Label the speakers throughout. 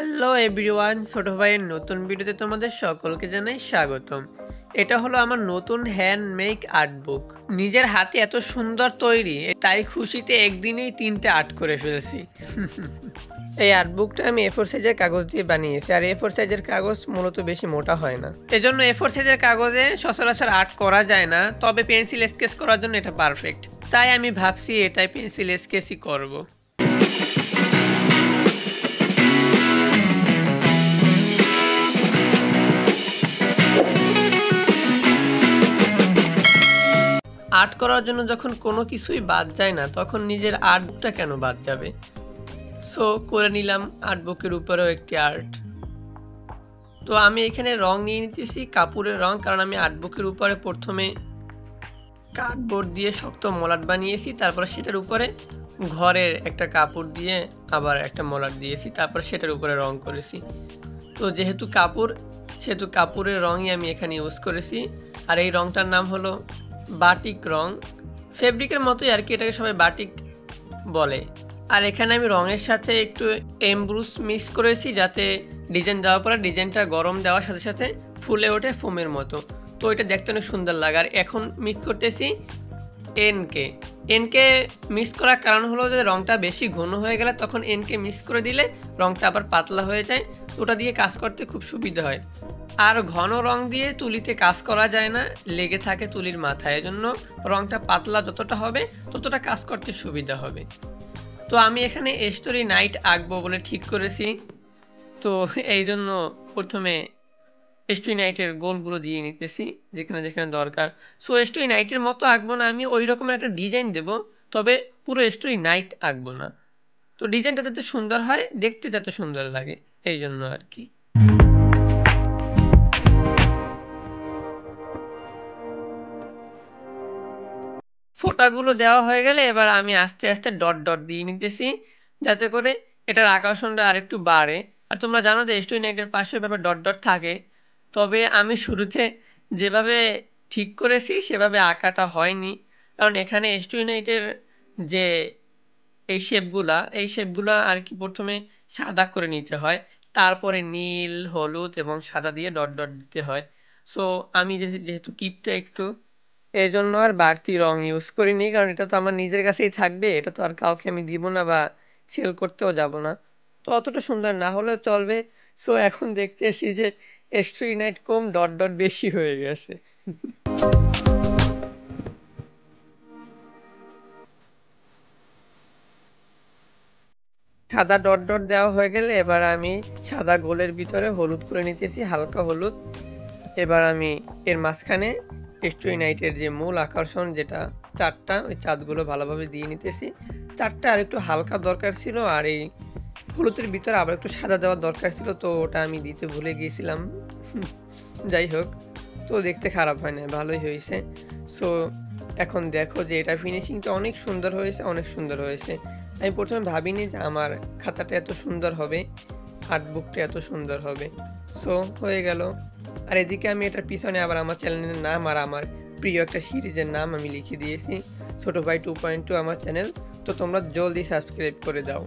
Speaker 1: Hello everyone, ছোট ভাইয়ের নতুন ভিডিওতে তোমাদের সকলকে জানাই স্বাগতম। এটা হলো আমার নতুন হ্যান্ডমেড আর্ট বুক। নিজের হাতে এত সুন্দর তৈরি, তাই খুশিতে একদিনেই 3টে আর্ট করে ফেলেছি। এই আর্ট বুকটা আমি A4 সাইজের কাগজ দিয়ে বানিয়েছি, আর A4 সাইজের কাগজ মূলত বেশি মোটা হয় না, এজন্য A4 সাইজের কাগজে সচরাচর আর্ট করা যায় না, তবে পেন্সিল স্কেচ করার জন্য এটা পারফেক্ট। তাই আমি ভাবছি এটাই পেন্সিল স্কেচই করব। আর্ট করার জন্য যখন কোনো কিছুই বাদ যায় না, তখন নিজের আর্ট বুকটা কেন বাদ যাবে? সো করে নিলাম আর্ট বুকের উপরেও একটি আর্ট। তো আমি এখানে রং নিয়ে নিতেছি, কাপড়ের রং, কারণ আমি আর্ট বুকের উপরে প্রথমে কার্ডবোর্ড দিয়ে শক্ত মলাট বানিয়েছি, তারপর সেটার উপরে ঘরের একটা কাপড় দিয়ে আবার একটা মলাট দিয়েছি, তারপর সেটার উপরে রং করেছি। তো যেহেতু কাপড়, সেহেতু কাপড়ের রঙই আমি এখানে ইউজ করেছি। আর এই রংটার নাম হলো বাটিক রং, ফেব্রিকের মতোই আর কি, এটাকে সবাই বাটিক বলে। আর এখানে আমি রঙের সাথে একটু এমব্রুস মিক্স করেছি, যাতে ডিজাইন দেওয়ার পরে ডিজাইনটা গরম দেওয়ার সাথে সাথে ফুলে ওঠে ফোমের মতো। তো এটা দেখতে অনেক সুন্দর লাগে। আর এখন মিক্স করতেছি এনকে মিক্স করার কারণ হলো যে রঙটা বেশি ঘন হয়ে গেলে তখন এনকে মিক্স করে দিলে রঙটা আবার পাতলা হয়ে যায়, ওটা দিয়ে কাজ করতে খুব সুবিধা হয়। আর ঘন রং দিয়ে তুলিতে কাজ করা যায় না, লেগে থাকে তুলির মাথায়, এজন্য রংটা পাতলা যতটা হবে ততটা কাজ করতে সুবিধা হবে। তো আমি এখানে স্টোরি নাইট আঁকবো বলে ঠিক করেছি, তো এই জন্য প্রথমে স্টোরি নাইটের গোলগুলো দিয়ে নিতেছি যেখানে যেখানে দরকার। সো স্টোরি নাইটের মতো আঁকবো না, আমি ওই রকমের একটা ডিজাইন দেবো, তবে পুরো স্টোরি নাইট আঁকবো না। তো ডিজাইনটা যাতে সুন্দর হয়, দেখতে যাতে সুন্দর লাগে, এই জন্য আর কি। ফোঁটাগুলো দেওয়া হয়ে গেলে এবার আমি আস্তে আস্তে ডট ডট দিয়ে নিতেছি, যাতে করে এটার আকর্ষণটা আরেকটু বাড়ে। আর তোমরা জানো যে স্টোরি নাইটের পাশে এভাবে ডট ডট থাকে, তবে আমি শুরুতে যেভাবে ঠিক করেছি সেভাবে আঁকাটা হয়নি, কারণ এখানে স্টোরি নাইটের যে এই শেপগুলা আর কি প্রথমে সাদা করে নিতে হয়, তারপরে নীল, হলুদ এবং সাদা দিয়ে ডট ডট দিতে হয়। সো আমি যেহেতু কিপটা একটু, এই জন্য আর বাড়তি রং ইউজ করিনি, কারণ এটা তো আমার নিজের কাছেই থাকবে, এটা তো আর কাউকে আমি দিব না বা সেল করতেও যাব না, তো অতটা সুন্দর না হলেও চলবে। সো এখন দেখতেছি যে স্টোরি নাইট কম, ডট ডট বেশি হয়ে গেছে। সাদা ডট ডট দেওয়া হয়ে গেলে এবার আমি সাদা গোলের ভিতরে হলুদ করে নিতেছি, হালকা হলুদ। এবার আমি এর মাঝখানে স্টোরি নাইটের যে মূল আকর্ষণ যেটা চাঁদটা, ওই চাঁদগুলো ভালোভাবে দিয়ে নিতেছি। চাঁদটা আর একটু হালকা দরকার ছিল, আর এই হলুদের ভিতরে আবার একটু সাদা দেওয়ার দরকার ছিল, তো ওটা আমি দিতে ভুলে গিয়েছিলাম। যাই হোক, তো দেখতে খারাপ হয় না, ভালোই হয়েছে। সো এখন দেখো যে এটা ফিনিশিংটা অনেক সুন্দর হয়েছে, অনেক সুন্দর হয়েছে। আমি প্রথমে ভাবিনি যে আমার খাতাটা এত সুন্দর হবে, আর্ট বুকটা এত সুন্দর হবে। সো হয়ে গেল। আর এদিকে আমি এটার পিছনে আবার আমার চ্যানেলের নাম আর আমার প্রিয় একটা সিরিজের নাম আমি লিখে দিয়েছি, ছোট ভাই 2.2 আমার চ্যানেল। তো তোমরা জলদি সাবস্ক্রাইব করে দাও।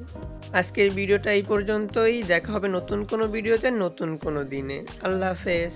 Speaker 1: আজকের ভিডিওটা এই পর্যন্তই, দেখা হবে নতুন কোনো ভিডিওতে নতুন কোনো দিনে। আল্লাহ হাফেজ।